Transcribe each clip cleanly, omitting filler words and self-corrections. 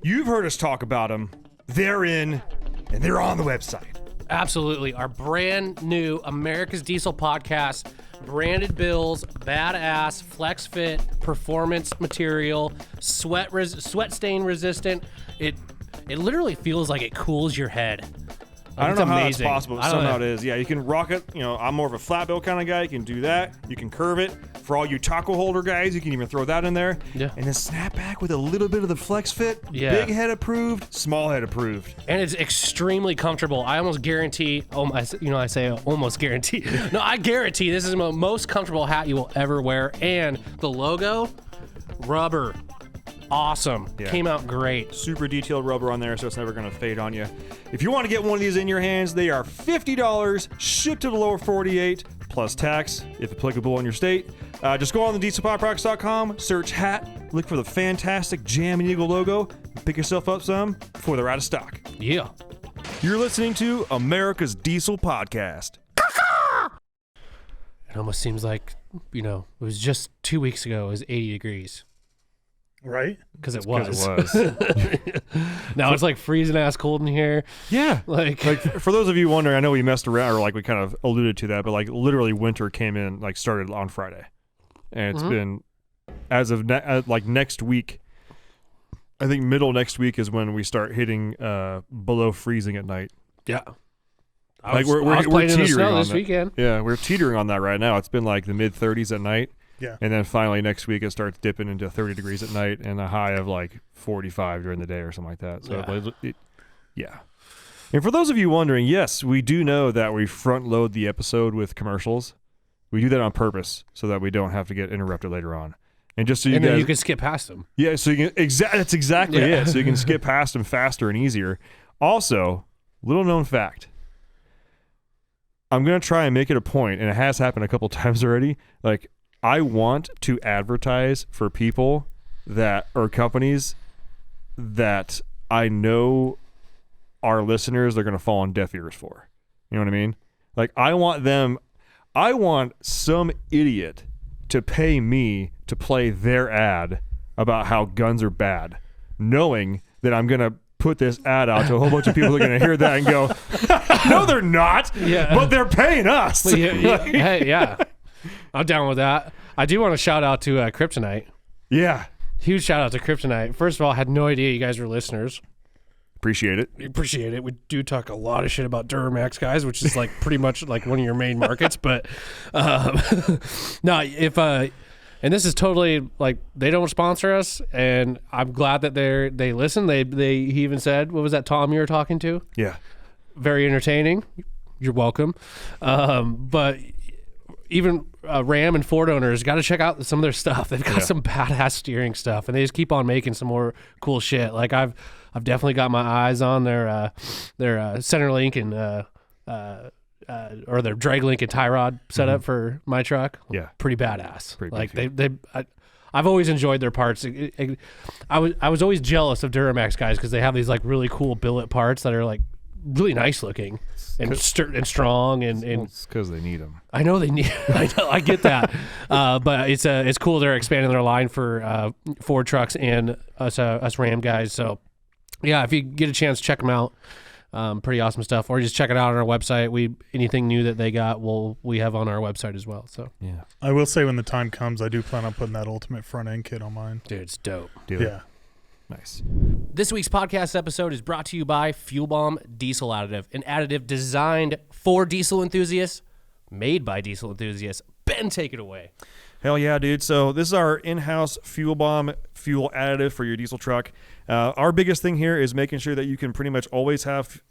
You've heard us talk about them. They're in, and they're on the website. Absolutely. Our brand new America's Diesel podcast, branded bills, badass, flex fit, performance material, sweat stain resistant. It literally feels like it cools your head. I don't It's know how amazing. that's possible, but somehow it is. Yeah, you can rock it. You know, I'm more of a flat bill kind of guy. You can do that. You can curve it. For all you taco holder guys, you can even throw that in there. Yeah. And then snap back with a little bit of the flex fit. Yeah. Big head approved, small head approved. And it's extremely comfortable. I almost guarantee, I say almost guarantee. No, I guarantee this is the most comfortable hat you will ever wear. And the logo, rubber, awesome. Yeah. Came out great. Super detailed rubber on there, so it's never going to fade on you. If you want to get one of these in your hands, they are $50, shipped to the lower 48, plus tax, if applicable in your state. Just go on the dieselpowerproducts.com, search hat, look for the fantastic Jam and Eagle logo, and pick yourself up some before they're out of stock. Yeah. You're listening to America's Diesel Podcast. It almost seems like, it was just 2 weeks ago, it was 80 degrees. Right? Because it was. Now Now it's like freezing ass cold in here. Yeah. Like For those of you wondering, I know we messed around, or we kind of alluded to that, but literally winter came in, started on Friday. And it's been, as of next week, I think middle next week is when we start hitting below freezing at night. Yeah. We're playing in the teetering snow on this that. weekend. Yeah, we're teetering on that right now. It's been like the mid 30s at night. Yeah. And then finally next week it starts dipping into 30 degrees at night and a high of 45 during the day or something like that. So yeah. And for those of you wondering, yes, we do know that we front load the episode with commercials. We do that on purpose so that we don't have to get interrupted later on. And just so you then guys, you can skip past them. yeah, so you can that's exactly Yeah. it. So you can skip past them faster and easier. Also, little known fact. I'm going to try and make it a point, and it has happened a couple times already. I want to advertise for people or companies that I know our listeners are going to fall on deaf ears for. You know what I mean? I want some idiot to pay me to play their ad about how guns are bad, knowing that I'm going to put this ad out to a whole bunch of people that are going to hear that and go, no, they're not, but they're paying us. Well, hey, yeah. I'm down with that. I do want to shout out to Kryptonite. Yeah. Huge shout out to Kryptonite. First of all, I had no idea you guys were listeners. Appreciate it. We appreciate it. We do talk a lot of shit about Duramax, guys, which is pretty much one of your main markets. But no, and this is totally they don't sponsor us, and I'm glad that they listen. He even said, what was that Tom you were talking to? Yeah. Very entertaining. You're welcome. But even Ram and Ford owners got to check out some of their stuff. They've got some badass steering stuff, and they just keep on making some more cool shit. I've definitely got my eyes on their center link and or their drag link and tie rod setup for my truck. Yeah, pretty badass. Pretty I've always enjoyed their parts. I was always jealous of Duramax guys because they have these really cool billet parts that are really nice looking and strong and it's because they need them. I know they need. I get that, but it's cool. They're expanding their line for Ford trucks and us Ram guys. So yeah, if you get a chance, check them out. Pretty awesome stuff. Or just check it out on our website. Anything new that they got, we have on our website as well. So yeah, I will say when the time comes, I do plan on putting that ultimate front end kit on mine. dude, it's dope. Yeah. Nice. This week's podcast episode is brought to you by Fuel Bomb Diesel Additive, an additive designed for diesel enthusiasts, made by diesel enthusiasts. Ben, take it away. Hell yeah, dude. So this is our in-house Fuel Bomb fuel additive for your diesel truck. Our biggest thing here is making sure that you can pretty much always have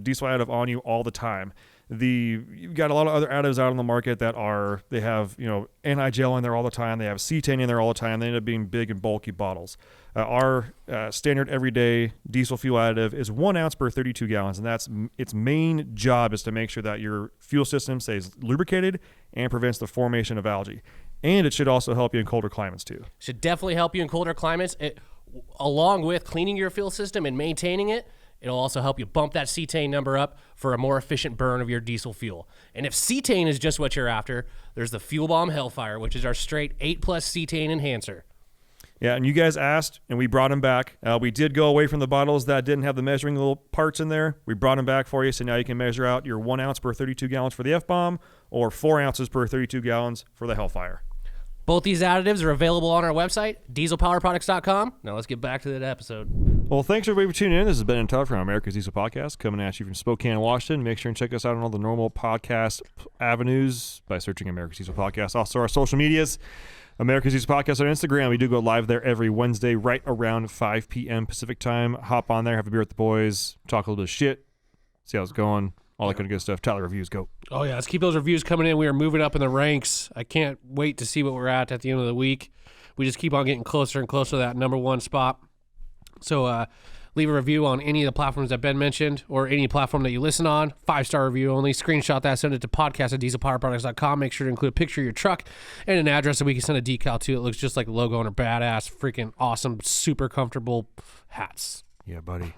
diesel additive on you all the time. You've got a lot of other additives out on the market that they have anti-gel in there all the time. They have cetane in there all the time. They end up being big and bulky bottles. Our standard everyday diesel fuel additive is 1 ounce per 32 gallons, and that's its main job is to make sure that your fuel system stays lubricated and prevents the formation of algae. And it should also help you in colder climates too. Should definitely help you in colder climates. Along with cleaning your fuel system and maintaining it, it'll also help you bump that cetane number up for a more efficient burn of your diesel fuel. And if cetane is just what you're after, there's the Fuel Bomb Hellfire, which is our straight 8+ cetane enhancer. Yeah, and you guys asked, and we brought them back. We did go away from the bottles that didn't have the measuring little parts in there. We brought them back for you, so now you can measure out your 1 ounce per 32 gallons for the F-Bomb or 4 ounces per 32 gallons for the Hellfire. Both these additives are available on our website, dieselpowerproducts.com. Now let's get back to that episode. Well, thanks everybody for tuning in. This has Ben and Tyler from America's Diesel Podcast, coming at you from Spokane, Washington. Make sure and check us out on all the normal podcast avenues by searching America's Diesel Podcast. Also, our social medias. America's Diesel Podcast on Instagram. We do go live there every Wednesday right around 5 p.m. Pacific time. Hop on there, have a beer with the boys, talk a little bit of shit, see how it's going, all that kind of good stuff. Tyler, reviews, go. Oh, yeah. Let's keep those reviews coming in. We are moving up in the ranks. I can't wait to see what we're at the end of the week. We just keep on getting closer and closer to that number one spot. So leave a review on any of the platforms that Ben mentioned or any platform that you listen on. 5-star review only. Screenshot that. Send it to podcast@dieselpowerproducts.com. Make sure to include a picture of your truck and an address that we can send a decal to. It looks just like a logo on our badass, freaking awesome, super comfortable hats. Yeah, buddy.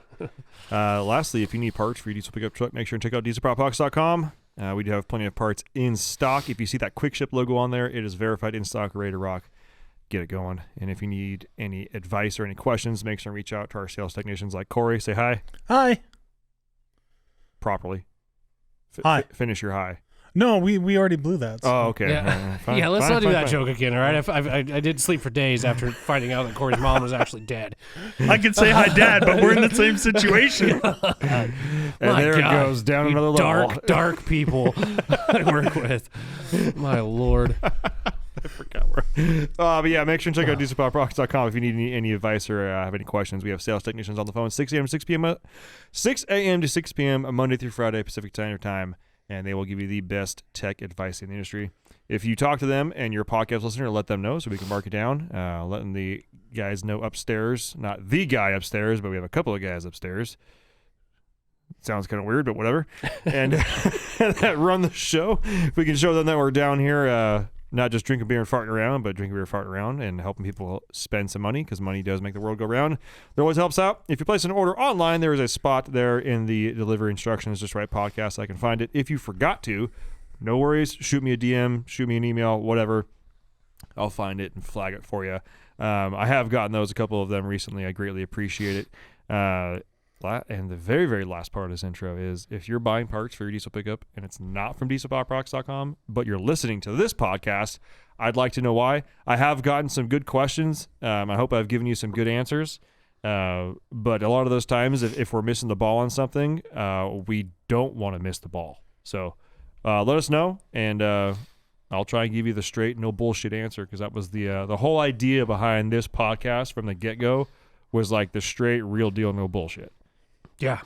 Lastly, if you need parts for your diesel pickup truck, make sure and check out dieselpowerproducts.com. We do have plenty of parts in stock. If you see that quick ship logo on there, it is verified in stock, ready to rock. Get it going. And if you need any advice or any questions, make sure and reach out to our sales technicians like Corey. Say hi. Hi. Properly. Hi. Finish your hi. No, we already blew that. So. Oh, okay. Yeah, Fine, yeah. Let's fine, not do fine, that fine. joke again. All right. I did sleep for days after finding out that Corey's mom was actually dead. I can say hi, Dad, but we're in the same situation. And My there God. it goes down You another level. dark people I work with. My Lord. I forgot where. But yeah, make sure and check out dieselpowerproducts.com if you need any advice or have any questions. We have sales technicians on the phone 6 a.m. to 6 p.m. 6 a.m. to 6 p.m. Monday through Friday Pacific Standard Time, and they will give you the best tech advice in the industry. If you talk to them and you're a podcast listener, let them know so we can mark it down. Letting the guys know upstairs, not the guy upstairs, but we have a couple of guys upstairs. Sounds kind of weird, but whatever. And that run the show. If we can show them that we're down here, not just drinking beer and farting around, but drinking beer and farting around and helping people spend some money, because money does make the world go round. It always helps out. If you place an order online, there is a spot there in the delivery instructions. Just write podcast. I can find it. If you forgot to, no worries. Shoot me a DM, shoot me an email, whatever. I'll find it and flag it for you. I have gotten those, a couple of them recently. I greatly appreciate it. And the very, very last part of this intro is, if you're buying parts for your diesel pickup and it's not from dieselpowerproducts.com, but you're listening to this podcast, I'd like to know why. I have gotten some good questions. I hope I've given you some good answers. But a lot of those times, if we're missing the ball on something, we don't want to miss the ball. So let us know, and I'll try and give you the straight, no bullshit answer, because that was the whole idea behind this podcast from the get-go, was like the straight, real deal, no bullshit. Yeah.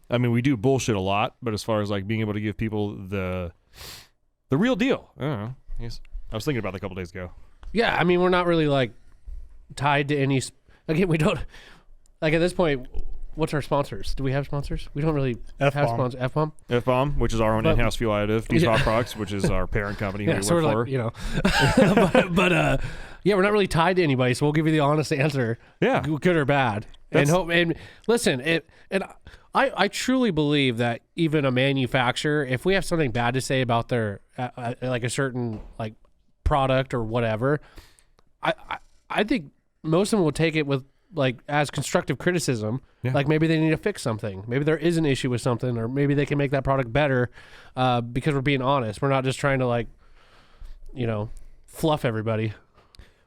I mean, we do bullshit a lot, but as far as like being able to give people the real deal, I don't know. I was thinking about that a couple days ago. Yeah. I mean, we're not really like tied to any. Again, we don't. Like at this point, what's our sponsors? Do we have sponsors? We don't really have F-Bomb. sponsors. F-Bomb? F-Bomb, which is our own But- in-house fuel additive. Diesel Yeah. Power Products, which is our parent company Yeah. we So work we're for. like, you know, but yeah, we're not really tied to anybody, so we'll give you the honest answer. Yeah. Good or bad. And listen, I truly believe that even a manufacturer, if we have something bad to say about their like a certain like product or whatever, I think most of them will take it with like as constructive criticism. Yeah. Like maybe they need to fix something, maybe there is an issue with something, or maybe they can make that product better, because we're being honest. We're not just trying to like, you know, fluff everybody.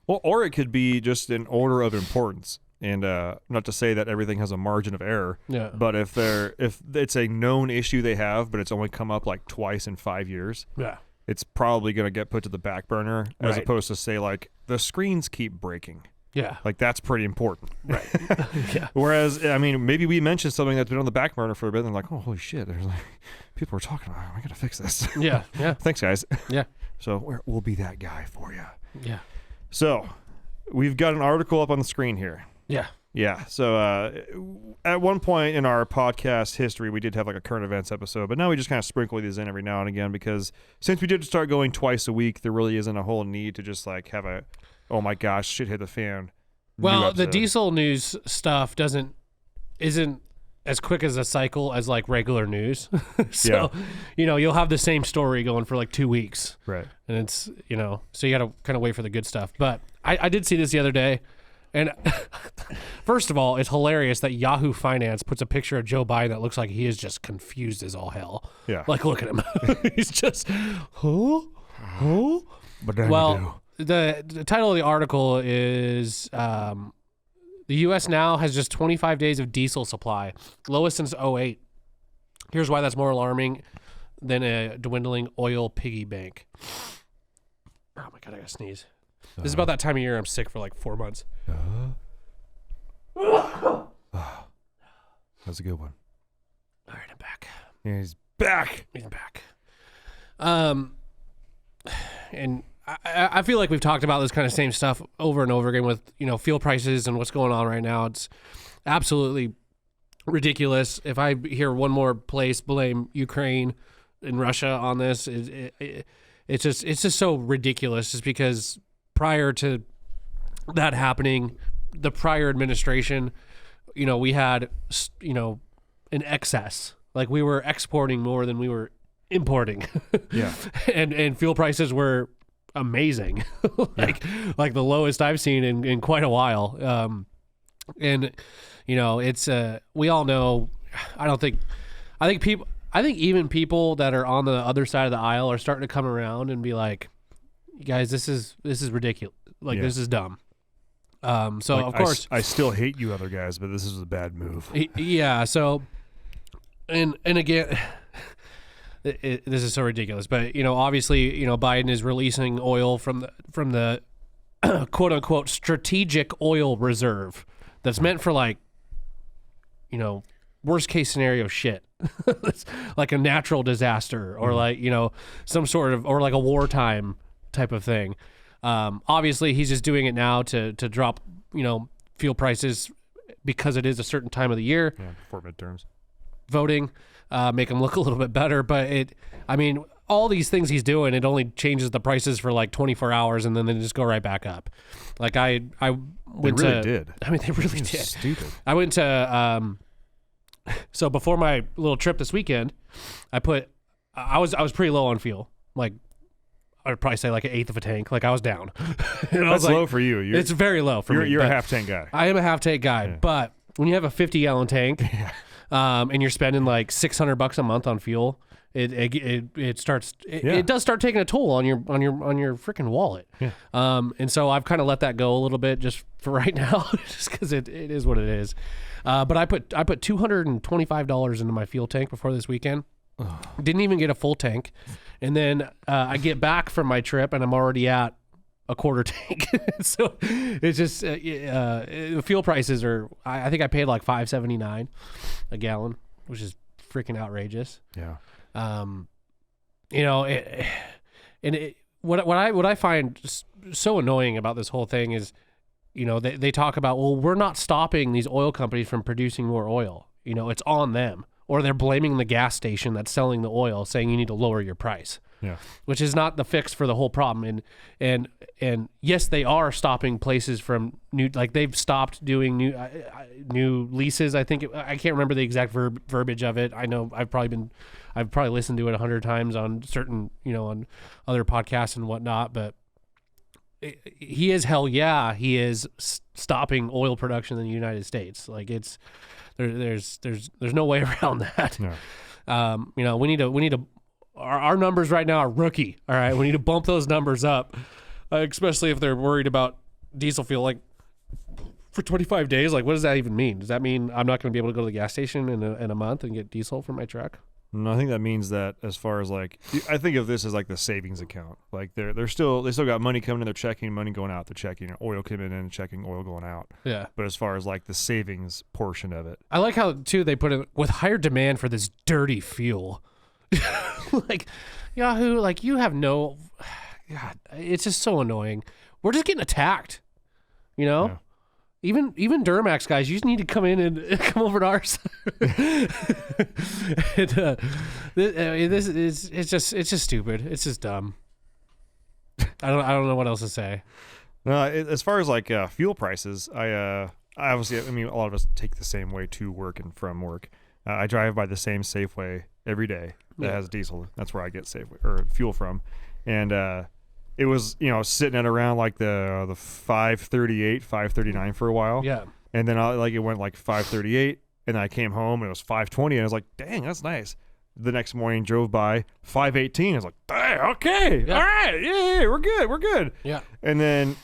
Well, or it could be just an order of importance. And not to say that everything has a margin of error, Yeah. but if it's a known issue they have, but it's only come up like twice in 5 years, Yeah. it's probably going to get put to the back burner, as Right. opposed to say like the screens keep breaking. Yeah. Like that's pretty important. Right. Yeah. Whereas, I mean, maybe we mentioned something that's been on the back burner for a bit, and they're like, oh, holy shit, there's like people are talking about it. I got to fix this. Yeah. Yeah. Thanks, guys. Yeah. So we'll be that guy for you. Yeah. So we've got an article up on the screen here. Yeah. Yeah. So at one point in our podcast history, we did have like a current events episode, but now we just kind of sprinkle these in every now and again, because since we did start going twice a week, there really isn't a whole need to just like have a, oh my gosh, shit hit the fan. new Well, the episode. diesel news stuff isn't as quick as a cycle as like regular news. So, you know, you'll have the same story going for like 2 weeks. Right. And it's, you know, so you got to kind of wait for the good stuff. But I did see this the other day. And first of all, it's hilarious that Yahoo Finance puts a picture of Joe Biden that looks like he is just confused as all hell. Yeah. Like, look at him. He's just, who? But then Well, the title of the article is the U.S. now has just 25 days of diesel supply, lowest since '08. Here's why that's more alarming than a dwindling oil piggy bank. Oh my God, I gotta sneeze. This is about that time of year I'm sick for like 4 months. That's a good one. All right, I'm back. Yeah, he's back. He's back. And I feel like we've talked about this kind of same stuff over and over again with, fuel prices and what's going on right now. It's absolutely ridiculous. If I hear one more place blame Ukraine and Russia on this, it's just so ridiculous. Just because prior to that happening, the prior administration, we had, an excess. Like we were exporting more than we were importing. Yeah. and fuel prices were amazing. like the lowest I've seen in quite a while. It's we all know, I think even people that are on the other side of the aisle are starting to come around and be like, guys, this is ridiculous. Like, this is dumb. So like, of course I still hate you other guys, but this is a bad move. Yeah. So, and again, this is so ridiculous, but obviously, Biden is releasing oil from the quote unquote strategic oil reserve that's meant for like, worst case scenario shit. It's like a natural disaster or like, some sort of, or like a wartime type of thing. Obviously he's just doing it now to drop, fuel prices because it is a certain time of the year. Yeah, before midterms. Voting, make them look a little bit better. But all these things he's doing, it only changes the prices for like 24 hours and then they just go right back up. Like I went they really did. I mean, they really did. Stupid. I went to, so before my little trip this weekend, I was pretty low on fuel. Like I'd probably say like an eighth of a tank. Like I was down. That's low for you. It's very low for me. You're a half tank guy. I am a half tank guy, but when you have a 50-gallon tank, and you're spending like $600 a month on fuel, it does start taking a toll on your freaking wallet. Yeah. And so I've kind of let that go a little bit just for right now, just because it is what it is. But I put $225 into my fuel tank before this weekend. Didn't even get a full tank, and then I get back from my trip and I'm already at a quarter tank. So it's just fuel prices are. I think I paid like $5.79 a gallon, which is freaking outrageous. Yeah. What I find so annoying about this whole thing is, they talk about, well, we're not stopping these oil companies from producing more oil. It's on them. Or they're blaming the gas station that's selling the oil, saying you need to lower your price. Yeah. Which is not the fix for the whole problem. And yes, they are stopping places from they've stopped doing new leases. I can't remember the exact verbiage of it. I know I've probably listened to it 100 times on certain, on other podcasts and whatnot, but he is stopping oil production in the United States. Like there's no way around that. No. We need to our numbers right now are rookie. All right. We need to bump those numbers up, especially if they're worried about diesel fuel. Like for 25 days, like what does that even mean? Does that mean I'm not going to be able to go to the gas station in a month and get diesel for my truck? No, I think that means that as far as like, I think of this as like the savings account. Like they still got money coming in, they're checking, money going out, they're checking, oil coming in, checking, oil going out. Yeah. But as far as like the savings portion of it, I like how too they put it with higher demand for this dirty fuel. Like Yahoo, like you have no, God, it's just so annoying. We're just getting attacked, Yeah. Even Duramax guys, you just need to come in and come over to our side. It's just stupid. It's just dumb. I don't know what else to say. No, as far as like fuel prices, I obviously, a lot of us take the same way to work and from work. I drive by the same Safeway every day that has diesel. That's where I get Safeway or fuel from, and it was, sitting at around like the 538, 539 for a while. Yeah. And then it went like 538, and then I came home and it was 520, and I was like, dang, that's nice. The next morning, drove by 518. I was like, hey, okay, all right, yeah, we're good. Yeah. And then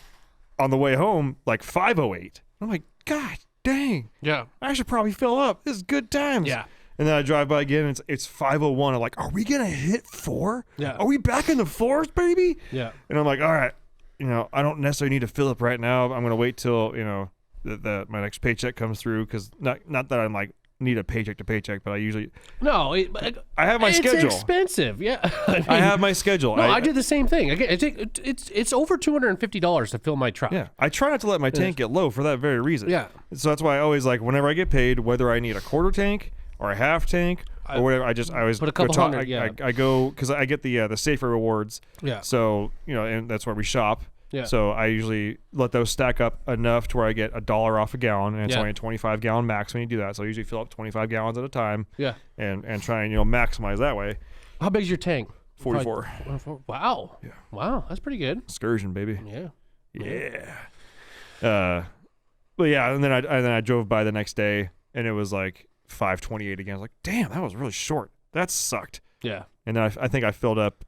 on the way home, like 508. I'm like, God dang. Yeah. I should probably fill up. This is good times. Yeah. And then I drive by again, and it's 501. I'm like, are we gonna hit 4? Yeah. Are we back in the 4s, baby? Yeah. And I'm like, all right, I don't necessarily need to fill up right now. I'm gonna wait till my next paycheck comes through, because not that I'm like need a paycheck to paycheck, but I usually I have my schedule. It's expensive, yeah. I have my schedule. No, I did the same thing. It's over $250 to fill my truck. Yeah, I try not to let my tank get low for that very reason. Yeah. So that's why I always whenever I get paid, whether I need a quarter tank or a half tank or whatever, I always put a couple hundred. Yeah. I go because I get the safer rewards. Yeah. So and that's where we shop. Yeah. So I usually let those stack up enough to where I get $1 off a gallon, and it's only a 25-gallon max when you do that. So I usually fill up 25 gallons at a time. Yeah. And try and maximize that way. How big's your tank? 44. Wow. Yeah. Wow, that's pretty good. Excursion, baby. Yeah. Yeah. But yeah, and then I drove by the next day, and it was like 528 again. I was like, damn, that was really short. That sucked. Yeah. And then I think I filled up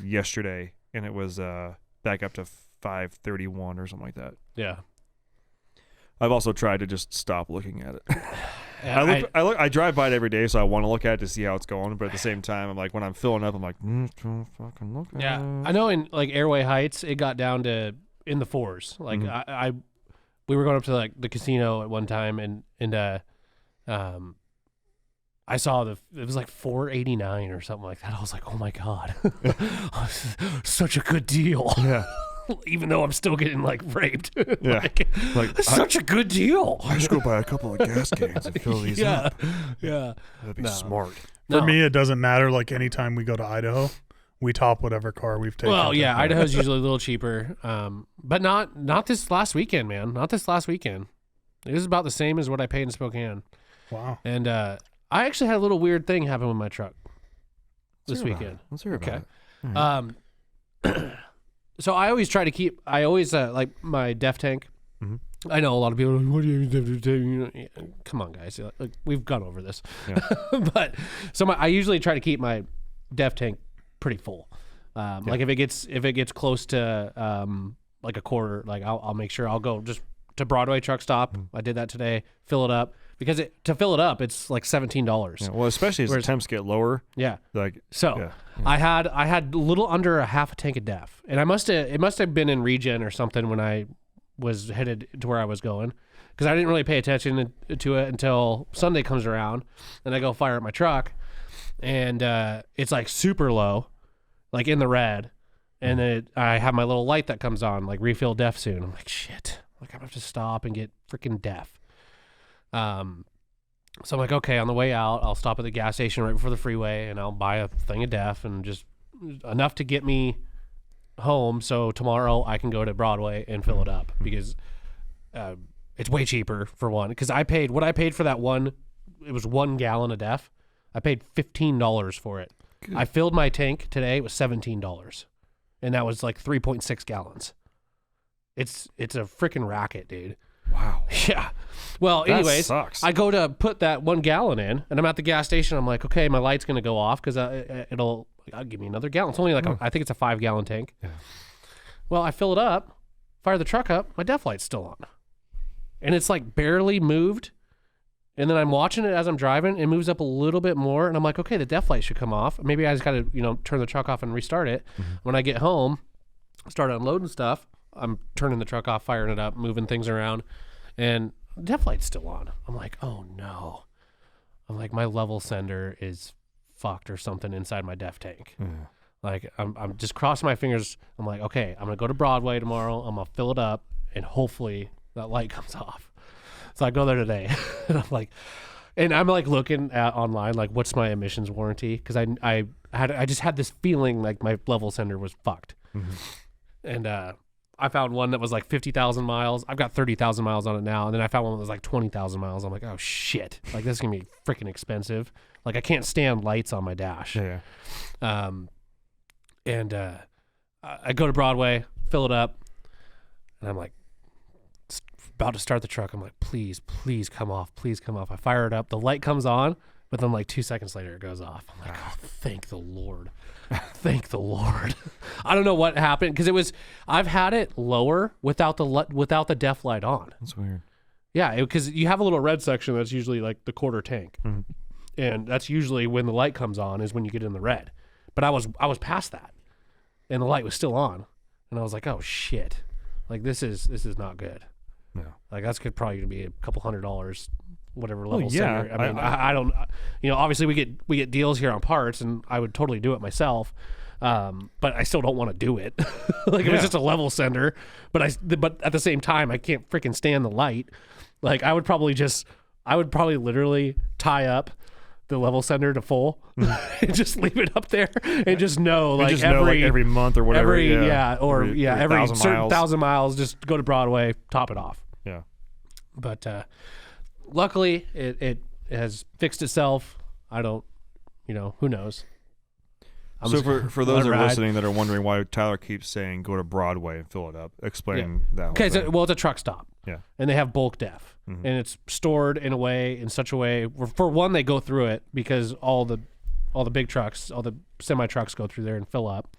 yesterday, and it was back up to 531 or something like that. Yeah. I've also tried to just stop looking at it. Yeah, I drive by it every day, so I want to look at it to see how it's going. But at the same time, I'm like, when I'm filling up, I'm like, don't fucking look at yeah. it. I know in like Airway Heights, it got down to in the 4s. Like we were going up to like the casino at one time, and I saw it was like 489 or something like that. I was like, oh my God, such a good deal. Yeah. Even though I'm still getting like raped. Yeah. Such a good deal. I should go buy a couple of gas cans and fill these up. Yeah. That'd be smart. For me, it doesn't matter. Like anytime we go to Idaho, we top whatever car we've taken. Well, yeah, Idaho's usually a little cheaper. But not this last weekend, man. Not this last weekend. It was about the same as what I paid in Spokane. Wow. And I actually had a little weird thing happen with my truck this weekend. Let's hear about Okay. So I always try to keep. I always like my DEF tank. Mm-hmm. I know a lot of people are like, what do you do? Come on, guys. Like, we've gone over this. Yeah. But so I usually try to keep my DEF tank pretty full. Like if it gets close to like a quarter, like I'll make sure I'll go just to Broadway truck stop. I did that today. Fill it up. Because to fill it up, it's like $17. Yeah, well, especially as the temps get lower. Yeah. Like I had a little under a half a tank of DEF, and it must have been in regen or something when I was headed to where I was going, because I didn't really pay attention to it until Sunday comes around, and I go fire up my truck, and it's like super low, like in the red, and then I have my little light that comes on, like refill DEF soon. I'm like, shit, like I'm gonna have to stop and get freaking DEF. So I'm like, okay, on the way out, I'll stop at the gas station right before the freeway, and I'll buy a thing of DEF, and just enough to get me home, so tomorrow I can go to Broadway and fill it up, because it's way cheaper, for one. Because I paid for that one. It was 1 gallon of DEF. I paid $15 for it. Good. I filled my tank today. It was $17, and that was like 3.6 gallons. It's a freaking racket, dude. Wow. Yeah. Well, anyways, sucks. I go to put that 1 gallon in, and I'm at the gas station. I'm like, okay, my light's going to go off because it'll give me another gallon. It's only like, I think it's a 5-gallon tank. Yeah. Well, I fill it up, fire the truck up, my DEF light's still on. And it's like barely moved. And then I'm watching it as I'm driving. It moves up a little bit more. And I'm like, okay, the DEF light should come off. Maybe I just got to, turn the truck off and restart it. Mm-hmm. When I get home, start unloading stuff, I'm turning the truck off, firing it up, moving things around, and the DEF light's still on. I'm like, oh no. I'm like, my level sender is fucked or something inside my DEF tank. Mm. Like, I'm just crossing my fingers. I'm like, okay, I'm gonna go to Broadway tomorrow. I'm gonna fill it up, and hopefully that light comes off. So I go there today, and I'm like looking at online, like, what's my emissions warranty? Because I just had this feeling like my level sender was fucked, and I found one that was like 50,000 miles. I've got 30,000 miles on it now. And then I found one that was like 20,000 miles. I'm like, oh shit. Like, this is going to be freaking expensive. Like, I can't stand lights on my dash. Yeah. And I go to Broadway, fill it up, and I'm like, about to start the truck. I'm like, please come off. Please come off. I fire it up. The light comes on, but then like 2 seconds later it goes off. I'm like, oh, thank the Lord. Thank the Lord. I don't know what happened because I've had it lower without the def light on. That's weird. Yeah, because you have a little red section that's usually like the quarter tank. Mm-hmm. And that's usually when the light comes on is when you get in the red. But I was past that. And the light was still on. And I was like, oh shit. Like this is not good. No. Like that's probably gonna be a couple $100, whatever level. Yeah. Center. I mean, I don't. Obviously we get deals here on parts, and I would totally do it myself. But I still don't want to do it. Like if it's just a level sender, but at the same time I can't freaking stand the light. Like I would probably literally tie up the level sender to full and just leave it up there and just know like every month or whatever. Every 1,000 1,000 miles, just go to Broadway, top it off. Yeah. But luckily it has fixed itself. I don't, who knows? So for those that are listening that are wondering why Tyler keeps saying go to Broadway and fill it up, explain that. Okay, well, it's a truck stop. Yeah. And they have bulk def, and it's stored in such a way. For one, they go through it because all the big trucks, all the semi trucks go through there and fill up,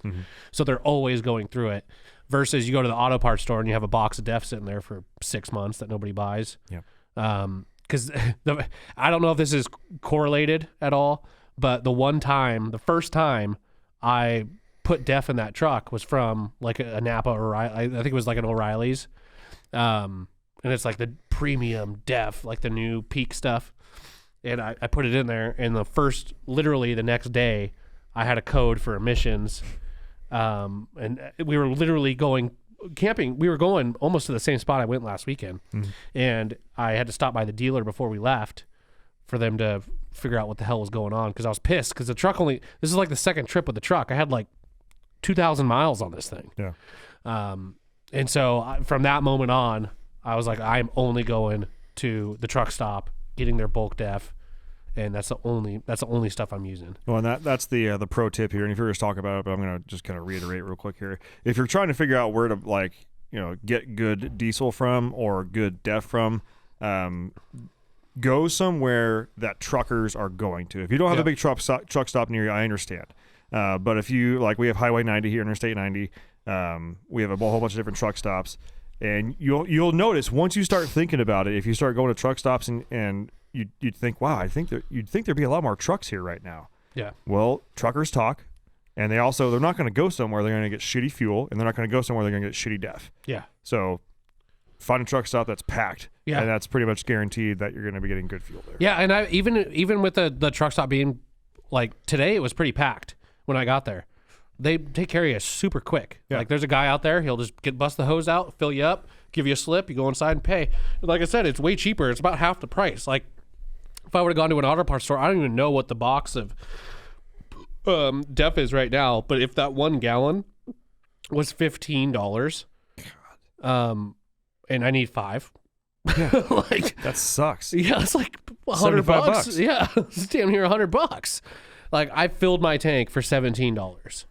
so they're always going through it. Versus you go to the auto parts store and you have a box of def sitting there for 6 months that nobody buys. Yeah. Because I don't know if this is correlated at all, but the first time I put def in that truck was from like a Napa or I think it was like an O'Reilly's. And it's like the premium def, like the new peak stuff. And I put it in there, and literally the next day I had a code for emissions. And we were literally going camping. We were going almost to the same spot I went last weekend. And I had to stop by the dealer before we left for them to figure out what the hell was going on. Cause I was pissed cause the truck this is like the second trip with the truck. I had like 2,000 miles on this thing. Yeah. And so from that moment on, I was like, I'm only going to the truck stop, getting their bulk def, and that's the only stuff I'm using. Well, and that's the pro tip here. And if you're just talking about it, but I'm gonna just kind of reiterate real quick here. If you're trying to figure out where to get good diesel from or good def from, go somewhere that truckers are going to. If you don't have a big truck stop near you, I understand. But if you we have Highway 90 here, Interstate 90. We have a whole bunch of different truck stops, and you'll notice once you start thinking about it, if you start going to truck stops and you'd think, wow, you'd think there'd be a lot more trucks here right now. Yeah. Well, truckers talk, and they're not going to go somewhere they're going to get shitty fuel, and they're not going to go somewhere they're going to get shitty def. Yeah. So find a truck stop that's packed. Yeah. And that's pretty much guaranteed that you're going to be getting good fuel there. Yeah, and I even with the truck stop being like today, it was pretty packed when I got there. They take care of you super quick. Yeah. Like there's a guy out there, he'll just bust the hose out, fill you up, give you a slip, you go inside and pay. Like I said, it's way cheaper. It's about half the price. Like if I would have gone to an auto parts store, I don't even know what the box of def is right now, but if that 1 gallon was $15, and I need 5. Yeah. That sucks. Yeah, it's like $100. Yeah, it's damn near $100. Like I filled my tank for $17.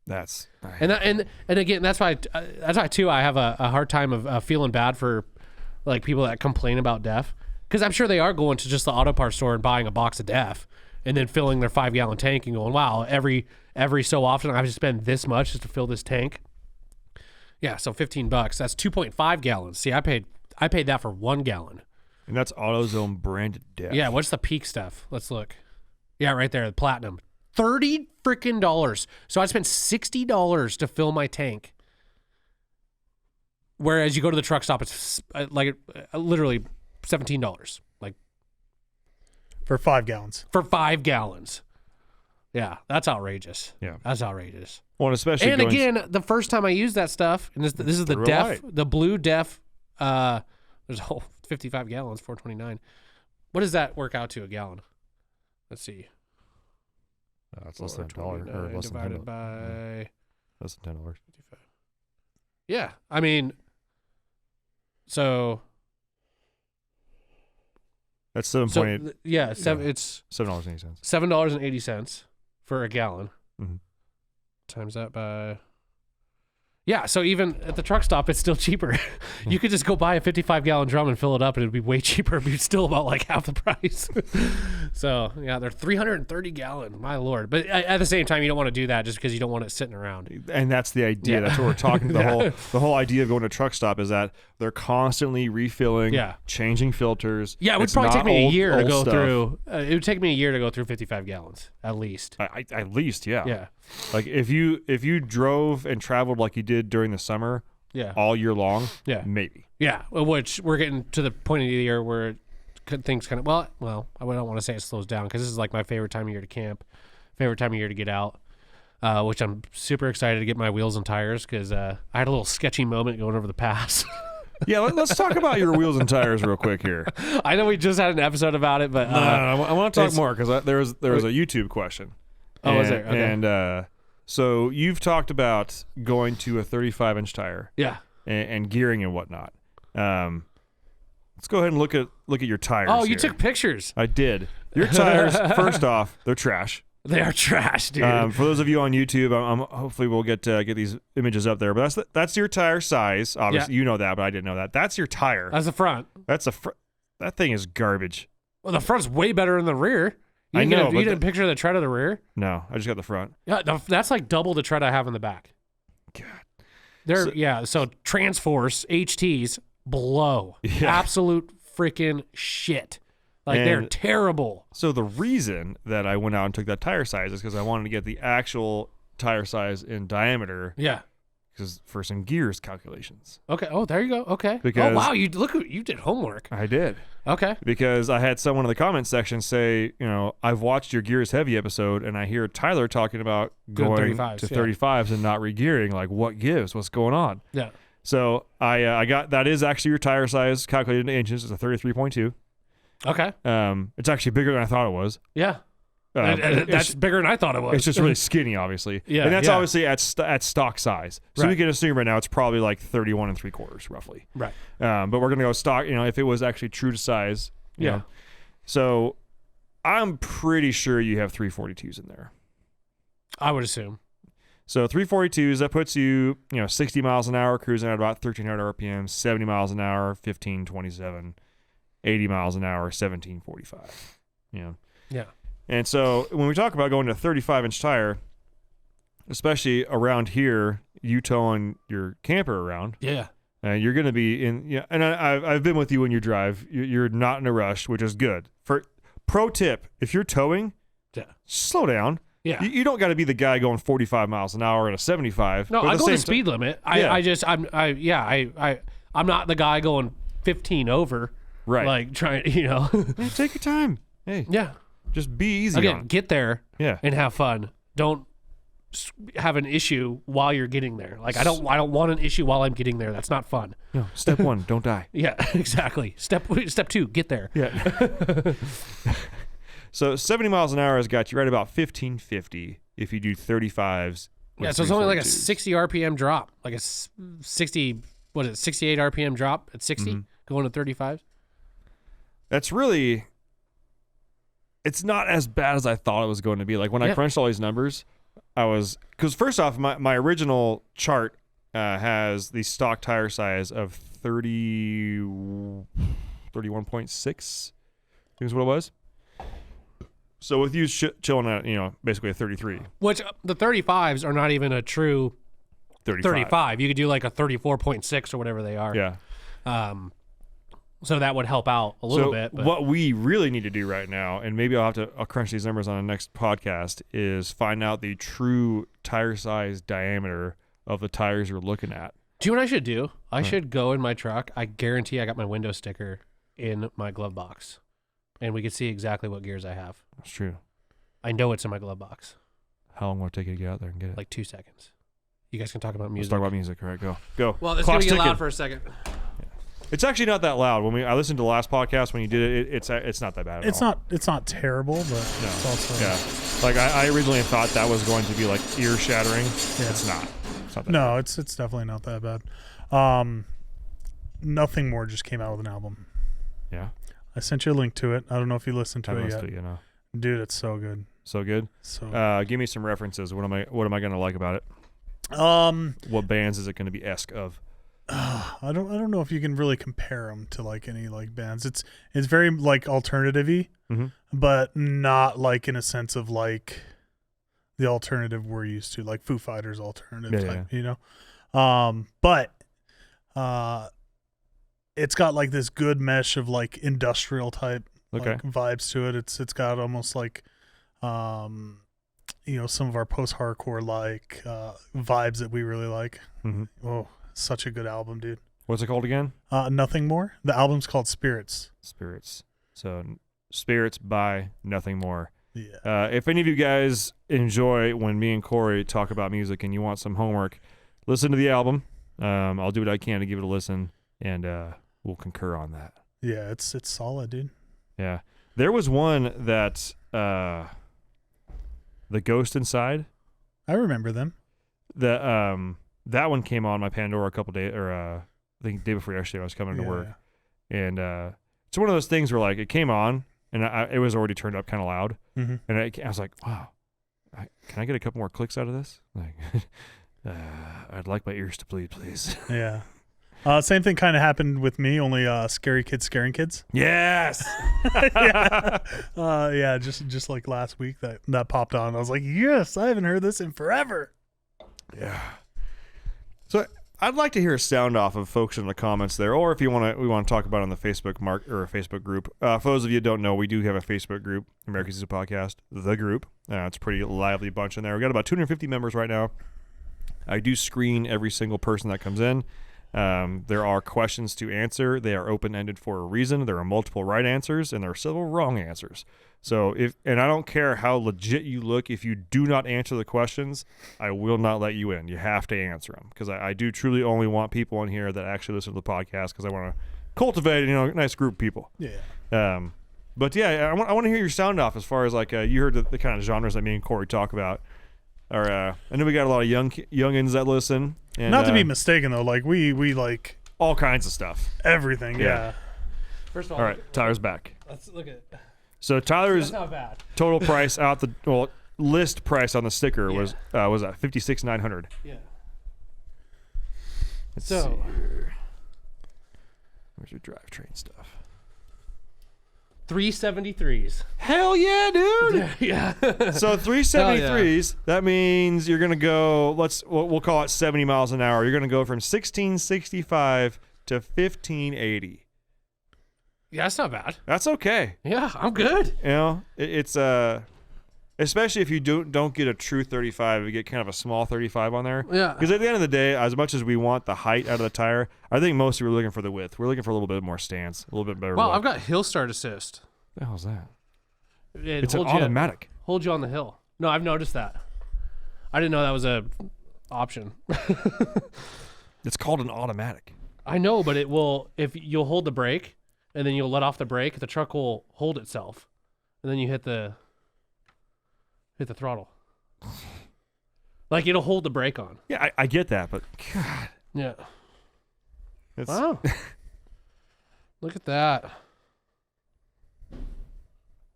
That's and again, that's why too I have a hard time of feeling bad for like people that complain about def, because I'm sure they are going to just the auto parts store and buying a box of def and then filling their 5-gallon tank and going, wow, every so often I have to spend this much just to fill this tank. Yeah, so $15. That's 2.5 gallons. See, I paid that for 1 gallon. And that's AutoZone branded def. Yeah, what's the peak stuff? Let's look. Yeah, right there, the platinum. $30 freaking dollars. So I spent $60 to fill my tank. Whereas you go to the truck stop, it's literally $17. Like for 5 gallons. For 5 gallons. Yeah, that's outrageous. Yeah, that's outrageous. Well, especially again, the first time I used that stuff, and this is the def, the blue def. There's a whole 55 gallons, $4.29. What does that work out to a gallon? Let's see. It's less than $1 or less than $10 by less than $10. Yeah, I mean, so that's 7.8. Yeah, it's $7.80. $7.80 for a gallon. Mm-hmm. times that by... Yeah, so even at the truck stop, it's still cheaper. You could just go buy a 55-gallon drum and fill it up, and it'd be way cheaper. It'd be still about like half the price. So, yeah, they're 330-gallon. My Lord. But at the same time, you don't want to do that just because you don't want it sitting around. And that's the idea. That's what we're talking. The whole idea of going to a truck stop is that they're constantly refilling, changing filters. Yeah, it would probably take me a year to go through. It would take me a year to go through 55 gallons, at least. At least, yeah. Yeah. Like if you drove and traveled like you did during the summer, all year long, maybe. Yeah, which we're getting to the point of the year where things kind of I don't want to say it slows down because this is like my favorite time of year to camp, favorite time of year to get out, which I'm super excited to get my wheels and tires because I had a little sketchy moment going over the pass. Yeah, let's talk about your wheels and tires real quick here. I know we just had an episode about it, but no, I want to talk more because there was a YouTube question. Oh, was there? Okay. And so you've talked about going to a 35-inch tire, and gearing and whatnot. Let's go ahead and look at your tires. Oh, you took pictures. I did. Your tires, first off, they're trash. They are trash, dude. For those of you on YouTube, hopefully we'll get these images up there. But that's your tire size. Obviously, you know that, but I didn't know that. That's your tire. That's the front. That thing is garbage. Well, the front's way better than the rear. You didn't picture the tread of the rear? No, I just got the front. Yeah, that's like double the tread I have in the back. God. So Transforce HTs blow. Yeah. Absolute freaking shit. Like they're terrible. So the reason that I went out and took that tire size is because I wanted to get the actual tire size in diameter. Yeah. Because for some gears calculations. Okay. Oh, there you go. Okay. Because wow, you did homework. I did. Okay. Because I had someone in the comment section say, I've watched your Gears Heavy episode and I hear Tyler talking about going 35s, to 35s and not regearing. Like, what gives? What's going on? Yeah. So I got that is actually your tire size calculated in inches. It's a 33.2. Okay. It's actually bigger than I thought it was. Yeah. That's bigger than I thought it was. It's just really skinny, obviously. Yeah. And that's obviously at stock size. So we can assume right now it's probably like 31 3/4 roughly. Right. But we're going to go stock, if it was actually true to size. You know. So I'm pretty sure you have 342s in there. I would assume. So 342s, that puts you, 60 miles an hour, cruising at about 1,300 RPM, 70 miles an hour, 1527, 80 miles an hour, 1745. Yeah. And so when we talk about going to a 35-inch tire, especially around here, you towing your camper around. Yeah. You're going to be in, and I've been with you when you drive. You're not in a rush, which is good. For pro tip, if you're towing, slow down. Yeah. You don't got to be the guy going 45 miles an hour at a 75. No, I go the speed limit. I'm not the guy going 15 over. Right. Like trying, Yeah, take your time. Hey. Yeah. Just be easy. Again, get there. Yeah. And have fun. Don't have an issue while you're getting there. Like I don't want an issue while I'm getting there. That's not fun. No. Step 1, don't die. Yeah, exactly. Step 2, get there. Yeah. So 70 miles an hour has got you right about 1550 if you do 35s. Yeah, so it's only like a 60 RPM drop. Like a 68 RPM drop at 60 going to 35s? That's really... It's not as bad as I thought it was going to be. Like when I crunched all these numbers, because first off, my original chart has the stock tire size of 31.6. I think is what it was. So with you chilling at, basically a 33. Which the 35s are not even a true 35. You could do like a 34.6 or whatever they are. Yeah. So that would help out a little bit. But what we really need to do right now, and maybe I'll crunch these numbers on the next podcast, is find out the true tire size diameter of the tires you're looking at. Do you know what I should do? I should go in my truck. I guarantee I got my window sticker in my glove box. And we could see exactly what gears I have. That's true. I know it's in my glove box. How long will it take you to get out there and get it? Like 2 seconds. You guys can talk about music. Let's talk about music. All right, go. Well, this is going to get loud for a second. It's actually not that loud. I listened to the last podcast when you did it. It's not that bad at all. It's not terrible, but it's also Like I originally thought that was going to be like ear shattering. Yeah. It's not. It's not that no, bad. it's definitely not that bad. Nothing More just came out with an album. Yeah. I sent you a link to it. I don't know if you listened to it yet. It, Dude, it's so good. So good. So Give me some references. What am I going to like about it? What bands is it going to be esque of? I don't know if you can really compare them to like any like bands. It's very like alternative-y, but not like in a sense of like the alternative we're used to, like Foo Fighters alternative type, you know. But it's got like this good mesh of like industrial type like vibes to it. It's got almost like you know, some of our post-hardcore like vibes that we really like. Oh, such a good album, dude. What's it called again? Nothing More. The album's called Spirits. So Spirits by Nothing More. Yeah. If any of you guys enjoy when me and Corey talk about music and you want some homework, listen to the album. I'll do what I can to give it a listen, and we'll concur on that. Yeah, it's solid, dude. Yeah. There was one that The Ghost Inside. I remember them. That one came on my Pandora a couple days, or I think the day before yesterday. I was coming to work, and it's one of those things where like it came on and it was already turned up kind of loud, and I was like, wow, can I get a couple more clicks out of this? Like, I'd like my ears to bleed, please. Yeah. Same thing kind of happened with me, only Scary Kids Scaring Kids. Yes. Yeah, just like last week that popped on. I was like, yes, I haven't heard this in forever. Yeah. So I'd like to hear a sound off of folks in the comments there, or if you want to, we want to talk about it on the Facebook Facebook group. For those of you who don't know, we do have a Facebook group, American Season Podcast, the group. It's a pretty lively bunch in there. We got about 250 members right now. I do screen every single person that comes in. There are questions to answer. They are open-ended for a reason. There are multiple right answers, and there are several wrong answers. So and I don't care how legit you look, if you do not answer the questions, I will not let you in. You have to answer them, because I do truly only want people in here that actually listen to the podcast, because I want to cultivate, a nice group of people. Yeah. But yeah, I want to hear your sound off as far as like you heard the kind of genres that me and Corey talk about. Or I know we got a lot of youngins that listen. And, not to be mistaken though, like we like all kinds of stuff, everything. Yeah. First of all right, Tyler's back. Let's look at. So Tyler's not bad. total price list price on the sticker was at $56,900. Yeah. Let's see here. Where's your drivetrain stuff? 373s. Hell yeah, dude! Yeah. So 373s. That means you're gonna go. We'll call it 70 miles an hour. You're gonna go from 1665 to 1580. Yeah, that's not bad. That's okay. Yeah, I'm good. It's especially if you don't get a true 35, you get kind of a small 35 on there. Yeah. Because at the end of the day, as much as we want the height out of the tire, I think mostly we're looking for the width. We're looking for a little bit more stance, a little bit better. Well, look. I've got hill start assist. What the hell's that? It's an automatic. Hold you on the hill. No, I've noticed that. I didn't know that was a option. It's called an automatic. I know, but it will, if you'll hold the brake and then you'll let off the brake, the truck will hold itself, and then you hit the throttle. Like, it'll hold the brake on. Yeah, I get that, but God. Yeah. Wow. Look at that.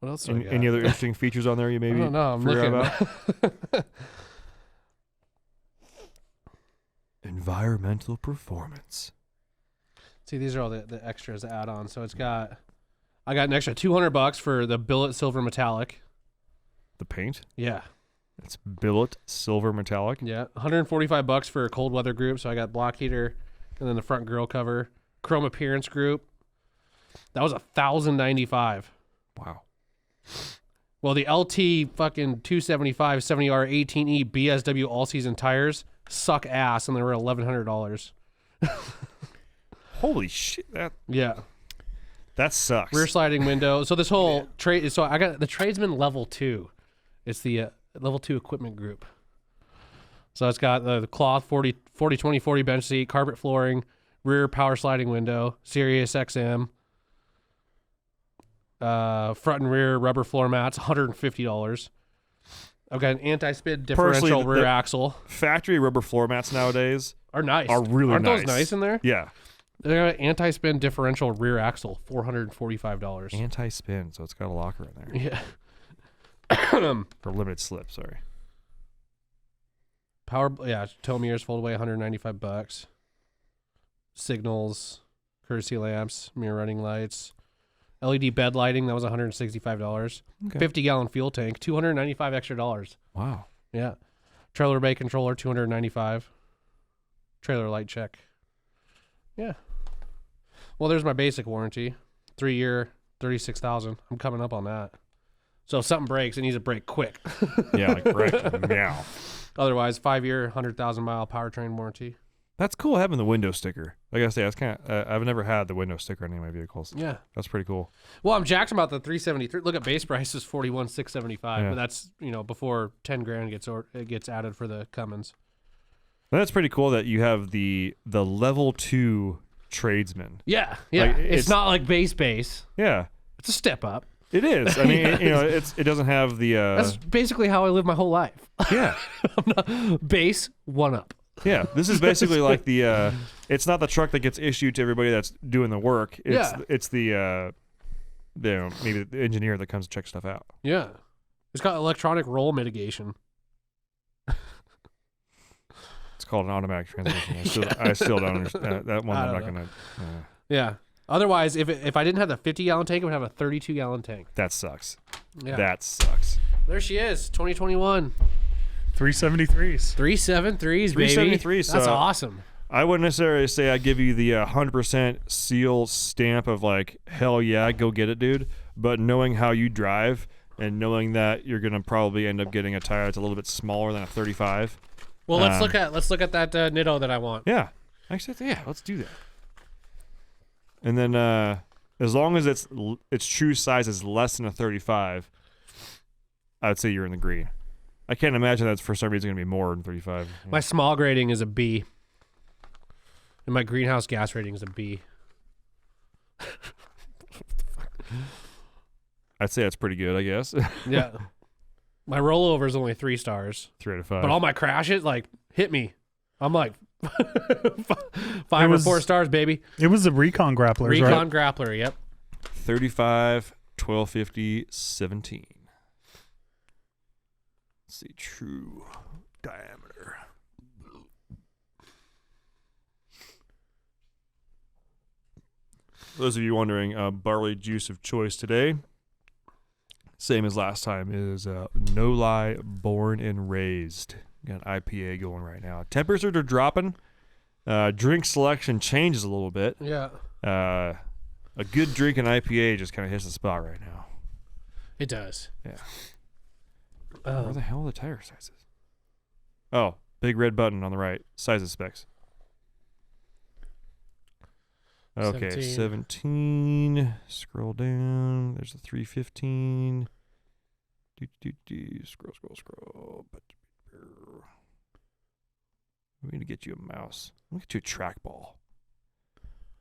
What else do I got? Any other interesting features on there you maybe I don't know. I'm forgot looking. about? Environmental performance. See, these are all the extras, the add-ons. So I got an extra $200 for the billet silver metallic. The paint? Yeah. It's billet silver metallic. Yeah. $145 for a cold weather group. So I got block heater and then the front grill cover. Chrome appearance group. That was $1,095. Wow. Well, the LT fucking 275 70R 18E BSW all season tires suck ass, and they were $1,100. Holy shit! That sucks. Rear sliding window. So this whole trade. So I got the tradesman level 2. It's the level 2 equipment group. So it's got the cloth 40 20 40 bench seat, carpet flooring, rear power sliding window, Sirius XM. Front and rear rubber floor mats, $150. I've got an anti-skid differential rear axle. Factory rubber floor mats nowadays are nice. Are really Aren't nice. those nice in there? Yeah. They got an anti-spin differential rear axle, $445. Anti-spin, so it's got a locker in there. Yeah. For limited slip, sorry. Tow mirrors fold away, $195. Signals, courtesy lamps, mirror running lights, LED bed lighting. That was $165. Okay. 50-gallon fuel tank, $295 extra dollars. Wow. Yeah. Trailer bay controller, $295. Trailer light check. Yeah. Well, there's my basic warranty. 3-year, $36,000. I'm coming up on that. So if something breaks, it needs to break quick. Yeah, like right now. Otherwise, 5-year, 100,000-mile powertrain warranty. That's cool having the window sticker. Like I say, that's kind of. I've never had the window sticker on any of my vehicles. Yeah. That's pretty cool. Well, I'm jacked about the 373. Look at base price is $41,675, Yeah. but that's before $10,000 gets added for the Cummins. And that's pretty cool that you have the level 2 tradesman. Yeah, yeah. Like, it's not like base. Yeah, It's a step up. it is. I mean, it doesn't have the. That's basically how I live my whole life. Yeah, Base, one up. yeah. This is basically like the. It's not the truck that gets issued to everybody that's doing the work. It's the. Maybe the engineer that comes to check stuff out. Yeah, it's got electronic roll mitigation. It's called an automatic transmission. I still don't understand that one. I'm not gonna. Yeah. Otherwise, if I didn't have the 50-gallon tank, I would have a 32-gallon tank. That sucks. Yeah. That sucks. There she is, 2021. 373s. 373s, baby. 373s, That's so- awesome. I wouldn't necessarily say I give you the 100% seal stamp of like, hell yeah, go get it, dude. But knowing how you drive and knowing that you're gonna probably end up getting a tire that's a little bit smaller than a 35. Well, let's look at that Nitto that I want. Yeah, actually, yeah, let's do that. And then as long as its true size is less than a 35, I'd say you're in the green. I can't imagine that's for some reason going to be more than 35. My smog rating is a B. And my greenhouse gas rating is a B. I'd say that's pretty good, I guess. Yeah. My rollover is only 3 stars. 3 out of 5. But all my crashes, hit me. I'm like 5 or 4 stars, baby. It was the Recon grapplers, right? Recon grappler, yep. 35, 1250, 17. Let's see, true diameter. For those of you wondering, barley juice of choice today, same as last time, is No Lie Born and Raised. Got an IPA going right now. Temperatures are dropping. Drink selection changes a little bit. Yeah. A good drink in IPA just kind of hits the spot right now. It does. Yeah. Where the hell are the tire sizes? Oh, big red button on the right. Sizes specs. Okay, 17. Scroll down. There's a 315. Scroll. We need to get you a mouse. We'll get you a trackball.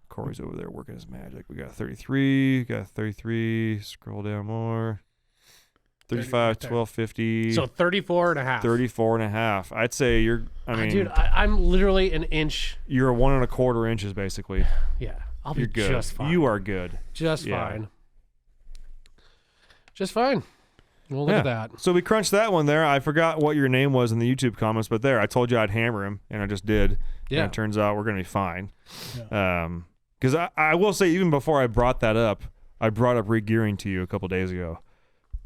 Corey's over there working his magic. We got 33. Got 33. Scroll down more. 35, 1250. So 34 and a half. 34 and a half. I'd say you're, dude, I'm literally an inch. You're 1 1/4 inches basically. Yeah. I'll be You're good. just fine. You are good. Just Yeah. fine. Just fine. Well, look at that. So we crunched that one there. I forgot what your name was in the YouTube comments, but there, I told you I'd hammer him, and I just did. Yeah. And it turns out we're going to be fine. Yeah. Because I will say, even before I brought that up, I brought up re-gearing to you a couple days ago.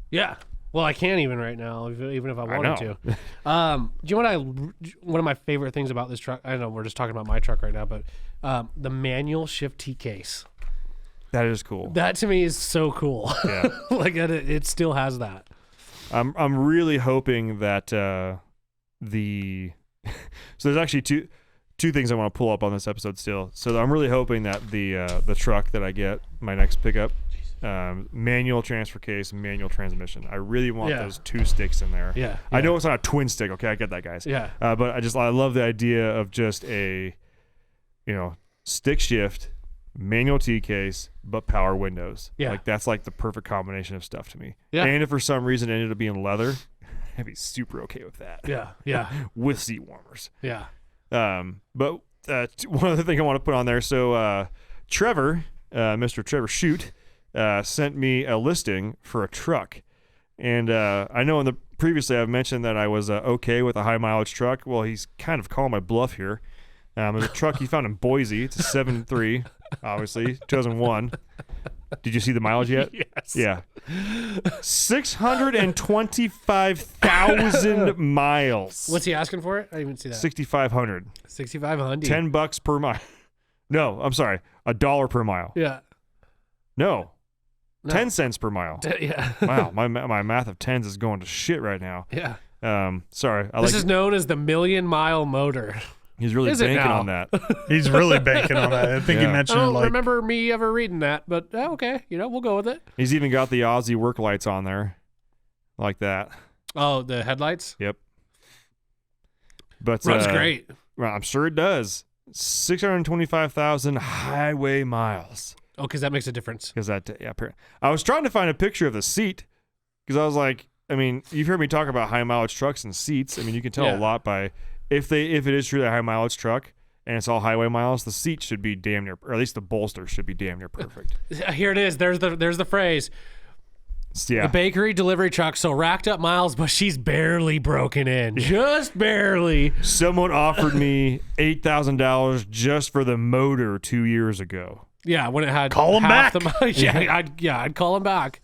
Yeah. Well, I can't even right now, even if I wanted know. to. Do you know one of my favorite things about this truck? I know we're just talking about my truck right now, but the manual shift T case. That is cool. That to me is so cool. Yeah. It still has that. I'm really hoping that so there's actually two things I want to pull up on this episode still. So I'm really hoping that the truck that I get, my next pickup, manual transfer case, manual transmission. I really want those 2 sticks in there. Yeah. I know it's not a twin stick. Okay, I get that, guys. Yeah. But I love the idea of just a, stick shift, manual T case, but power windows. Yeah. Like that's like the perfect combination of stuff to me. Yeah. And if for some reason it ended up being leather, I'd be super okay with that. Yeah. Yeah. With seat warmers. Yeah. But one other thing I want to put on there. So Trevor, Mr. Trevor Shoot, sent me a listing for a truck. And I know previously I've mentioned that I was okay with a high mileage truck. Well, he's kind of calling my bluff here. There's a truck he found in Boise. It's a 7.3, obviously, 2001. Did you see the mileage yet? Yes. Yeah. 625,000 miles. What's he asking for it? I didn't even see that. 6,500. 6,500. $10 per mile. No, I'm sorry. $1 per mile. Yeah. No. No. 10 cents per mile. Yeah. Wow, my math of tens is going to shit right now. Yeah. Sorry. This is known as the million mile motor. He's really banking on that. He's really banking on that. I think he Yeah. mentioned I it don't like remember me ever reading that, but okay, we'll go with it. He's even got the Aussie work lights on there, like that. Oh, the headlights? Yep. But Runs great. Well, I'm sure it does. 625,000 highway miles. Oh, because that makes a difference. Because I was trying to find a picture of the seat because I was like, I mean, you've heard me talk about high mileage trucks and seats. I mean, you can tell a lot by if it is truly a high mileage truck and it's all highway miles, the seat should be damn near, or at least the bolster should be damn near perfect. Here it is. There's the phrase. Yeah. The bakery delivery truck, so racked up miles, but she's barely broken in. Just barely. Someone offered me $8,000 just for the motor 2 years ago. Yeah, when it had Call him half back. the money. I'd call him back.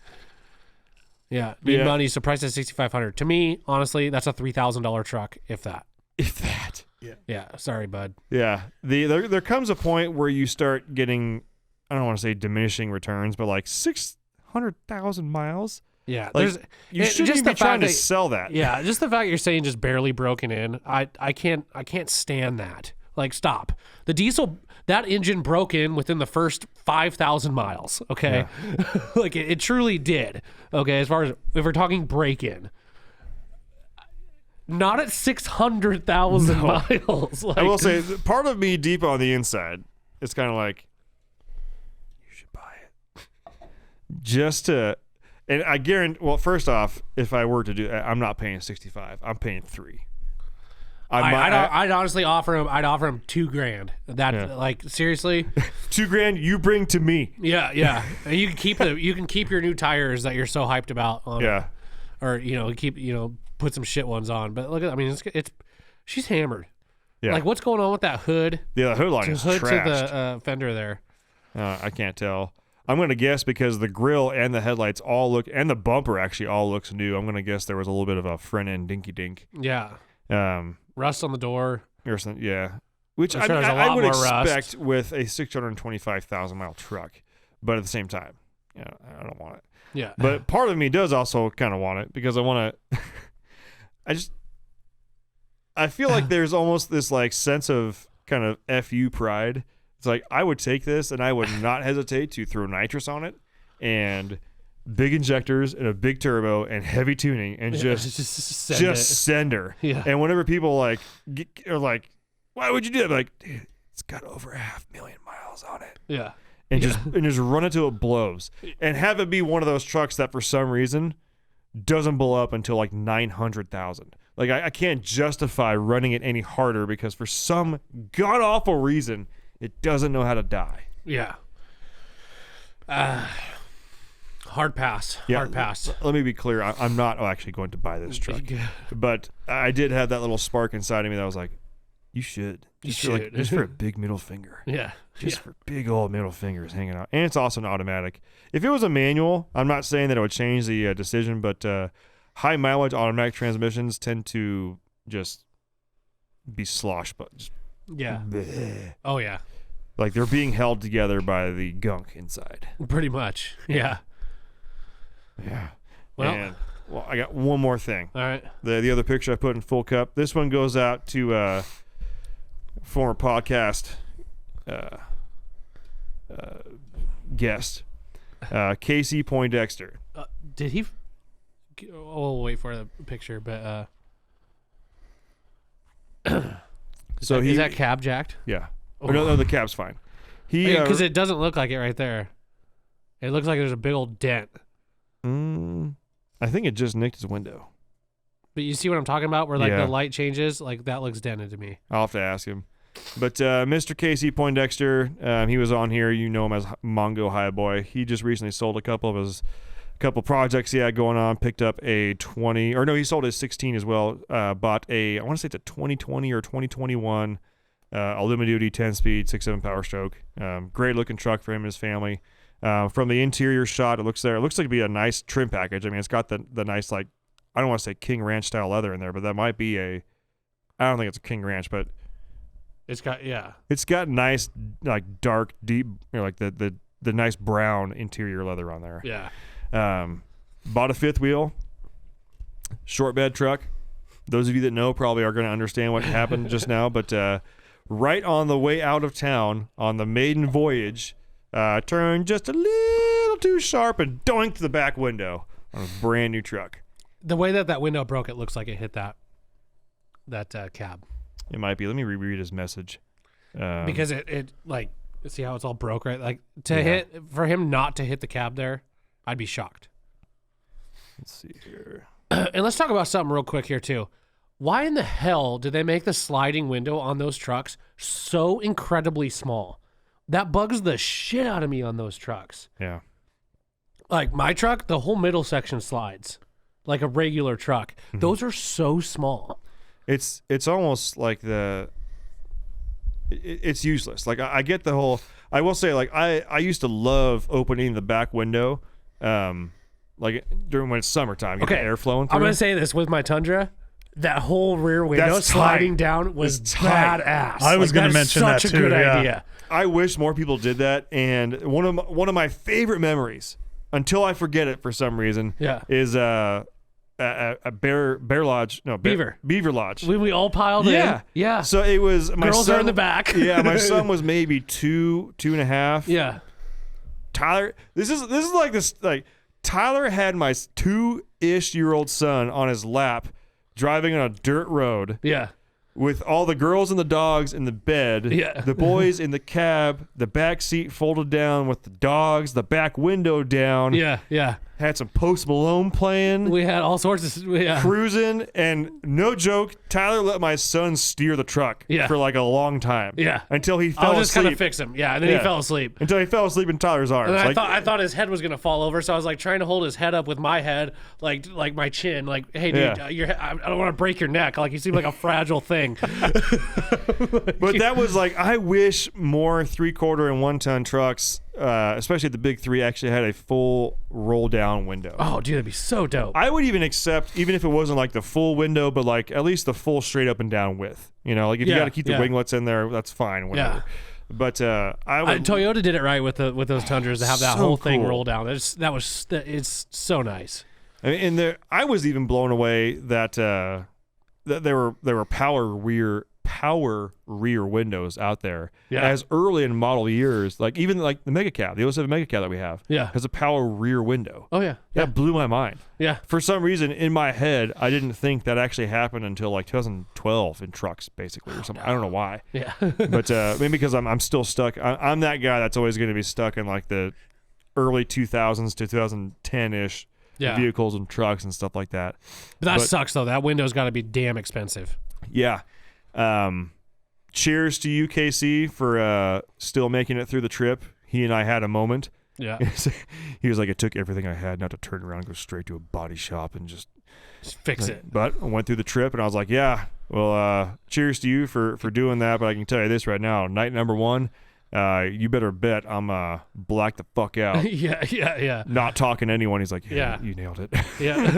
Yeah, need money. So price at $6,500. To me, honestly, that's a $3,000 truck, if that. If that. Yeah. Sorry, bud. Yeah. There comes a point where you start getting, I don't want to say diminishing returns, but like 600,000 miles. Yeah, like, you shouldn't even be trying to sell that. Yeah, just the fact you're saying just barely broken in. I can't stand that. Like, stop. The diesel, that engine broke in within the first 5,000 miles. Okay, like it truly did. Okay, as far as if we're talking break in. Not at 600,000 miles. Like, I will say, part of me deep on the inside, it's kind of like, you should buy it. Just to, and I guarantee, well, first off, if I were to do that, I'm not paying 65. I'm paying $3. I'd honestly offer him. I'd offer him $2,000. That like seriously, $2,000 you bring to me. Yeah. You can keep your new tires that you're so hyped about. Or put some shit ones on. But look at, I mean, it's she's hammered. Yeah. Like, what's going on with that hood? Yeah, the hood line is hood trashed. to the fender there. I can't tell. I'm going to guess because the grill and the headlights all look, and the bumper actually all looks new. I'm going to guess there was a little bit of a front end dinky dink. Yeah. Rust on the door. Or something, yeah. Which I'm sure there's a lot I would more expect rust. with a 625,000 mile truck, but at the same time, I don't want it. Yeah. But part of me does also kind of want it because I want to. I feel like there's almost this like sense of kind of FU pride. It's like I would take this and I would not hesitate to throw nitrous on it and big injectors and a big turbo and heavy tuning and just send her. Yeah. And whenever people like are like, why would you do that? I'm like, dude, it's got over 500,000 miles on it. Yeah. And just run it till it blows. And have it be one of those trucks that for some reason doesn't blow up until like 900,000. Like I can't justify running it any harder because for some god awful reason it doesn't know how to die. Yeah. Hard pass. Yeah, Hard pass. Let me be clear. I'm not actually going to buy this truck, but I did have that little spark inside of me that was like, you should. Just for a big middle finger. Yeah. Just for big old middle fingers hanging out. And it's also an automatic. If it was a manual, I'm not saying that it would change the decision, but high mileage automatic transmissions tend to just be slosh, but just bleh. Oh, yeah. Like they're being held together by the gunk inside. Pretty much. Yeah. Yeah. Well, I got one more thing. All right. The other picture I put in full cup. This one goes out to former podcast guest Casey Poindexter. Did he? We'll wait for the picture, but is that cab jacked? Yeah. Oh. No, the cab's fine. Because it doesn't look like it right there. It looks like there's a big old dent. I think it just nicked his window. But you see what I'm talking about? Where like the light changes, like that looks dented to me. I'll have to ask him. But Mr. Casey Poindexter, he was on here. You know him as Mongo High Boy. He just recently sold a couple of his couple projects he had going on. Picked up a 20, or no, he sold his 16 as well. Bought a, I want to say it's a 2020 or 2021 aluminum duty 10-speed 6.7 power stroke. Great looking truck for him and his family. From the interior shot, it looks like it'd be a nice trim package. I mean, it's got the nice, like, I don't want to say King Ranch style leather in there, but that might be I don't think it's a King Ranch, but It's got nice, like, dark, deep, like the nice brown interior leather on there. Yeah. Bought a fifth wheel, short bed truck. Those of you that know probably are going to understand what happened just now, but right on the way out of town on the maiden voyage, turned just a little too sharp and doinked the back window on a brand new truck. The way that window broke, it looks like it hit that cab. It might be. Let me reread his message. Because it like, see how it's all broke, right? Like hit, for him not to hit the cab there, I'd be shocked. Let's see here. And let's talk about something real quick here too. Why in the hell did they make the sliding window on those trucks so incredibly small? That bugs the shit out of me on those trucks. Yeah. Like my truck, the whole middle section slides like a regular truck. Mm-hmm. Those are so small. It's almost like it's useless. Like I get the whole. I will say, like I used to love opening the back window, like during when it's summertime. Get the air flowing through. I'm gonna say this with my Tundra. That whole rear window That's sliding tight. down was It's tight. badass. I was gonna mention that such too, a good yeah. idea. I wish more people did that. And one of my favorite memories, until I forget it for some reason, is a bear lodge. No, Beaver lodge. We all piled in. Yeah. So it was my Girls son, are in the back. Yeah, my son was maybe two and a half. Yeah. Tyler, this is like this, like Tyler had my 2-ish-year-old son on his lap driving on a dirt road. Yeah. With all the girls and the dogs in the bed, Yeah. the boys in the cab, the back seat folded down with the dogs, the back window down. Yeah. Had some Post Malone playing. We had all sorts of Cruising, and no joke, Tyler let my son steer the truck for like a long time. Yeah. Until he fell I was just asleep. gonna fix him. Yeah, and then he fell asleep. Until he fell asleep in Tyler's arms. And I thought his head was gonna fall over, so I was like trying to hold his head up with my head, like my chin, like, hey dude, I don't want to break your neck. Like you seem like a fragile thing. But that was like, I wish more 3/4 and 1 ton trucks, especially the big three, actually had a full roll down window. Oh, dude, that'd be so dope. I would even accept, even if it wasn't like the full window, but like at least the full straight up and down width. You know, like if you got to keep the winglets in there, that's fine. Whatever. Yeah. But Toyota did it right with those Tundras to have that So whole thing cool. roll down. It's so nice. and I was even blown away that there were power rear windows out there as early in model years, like even like the Mega Cab, the 07 Mega Cab that we have, has a power rear window. Oh yeah, That blew my mind. Yeah. For some reason in my head, I didn't think that actually happened until like 2012 in trucks, basically, or something. I don't know why. Yeah. But maybe because I'm still stuck. I'm that guy that's always going to be stuck in like the early 2000s to 2010-ish vehicles and trucks and stuff like that. But that sucks though. That window's got to be damn expensive. Yeah. Cheers to you, KC, for still making it through the trip. He and I had a moment. Yeah. He was like, it took everything I had not to turn around and go straight to a body shop and just fix it. But I went through the trip and I was like, yeah, well, cheers to you for doing that. But I can tell you this right now, night number 1, you better bet I'm blacked the fuck out. Yeah. Not talking to anyone. He's like, yeah, you nailed it. Yeah.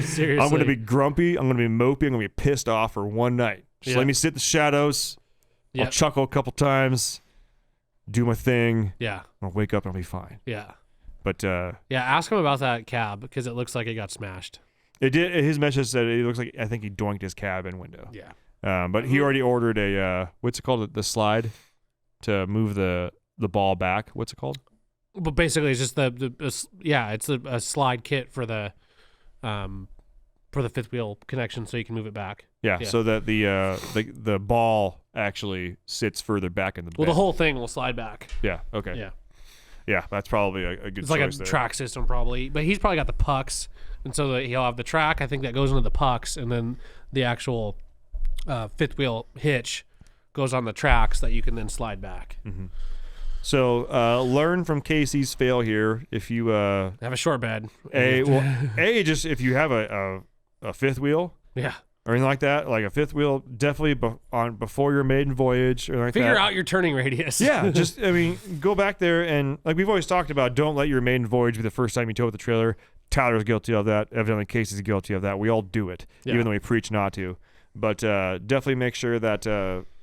Seriously. I'm going to be grumpy. I'm going to be mopey. I'm going to be pissed off for one night. Just let me sit in the shadows. I'll chuckle a couple times, do my thing. Yeah. I'll wake up and I'll be fine. Yeah. But ask him about that cab because it looks like it got smashed. It did. His message said it looks like, I think he doinked his cabin window. Yeah. But he already ordered a what's it called? The slide to move the ball back. What's it called? But basically, it's just it's a slide kit for the fifth wheel connection, so you can move it back. Yeah. So that the ball actually sits further back in the bed. Well, the whole thing will slide back. Yeah. Okay. Yeah. Yeah, that's probably a good It's choice like a there. track system probably, but he's probably got the pucks, and so he'll have the track. I think that goes into the pucks, and then the actual fifth wheel hitch goes on the tracks that you can then slide back. Mm-hmm. So learn from Casey's fail here. If you Have a short bed. just if you have a fifth wheel, Yeah. or anything like that, like a fifth wheel, definitely before your maiden voyage or like Figure that. out your turning radius. Yeah, just go back there and like we've always talked about, don't let your maiden voyage be the first time you tow with the trailer. Tyler's guilty of that. Evidently, Casey's guilty of that. We all do it, even though we preach not to. But definitely make sure that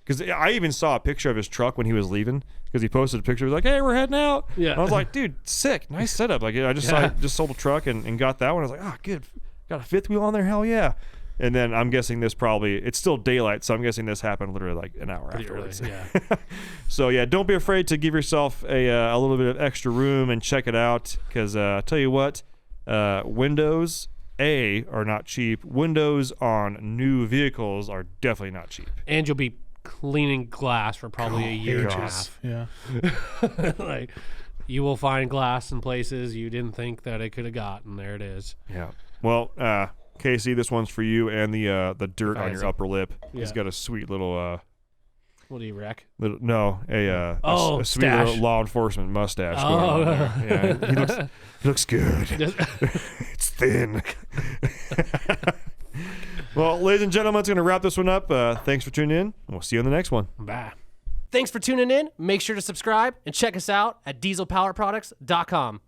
because I even saw a picture of his truck when he was leaving because he posted a picture. He was like, "Hey, we're heading out." Yeah. And I was like, "Dude, sick, nice setup." Like I just sold a truck and got that one. I was like, "Ah, good, got a fifth wheel on there. Hell yeah." And then I'm guessing it's still daylight, so I'm guessing this happened literally like an hour afterwards. Early, yeah. So yeah, don't be afraid to give yourself a little bit of extra room and check it out because I tell you what, windows are not cheap. Windows on new vehicles are definitely not cheap. And you'll be cleaning glass for probably a year and a Ages. half. Yeah. Like, you will find glass in places you didn't think that it could have gotten. There it is. Yeah. Well, Casey, this one's for you and the dirt on your Fancy. upper lip. Yeah. He's got a sweet little What do you wreck? a sweet stash. little law enforcement mustache going on there. Yeah, he looks good. It's thin. Well, ladies and gentlemen, it's going to wrap this one up. Thanks for tuning in. We'll see you on the next one. Bye. Thanks for tuning in. Make sure to subscribe and check us out at dieselpowerproducts.com.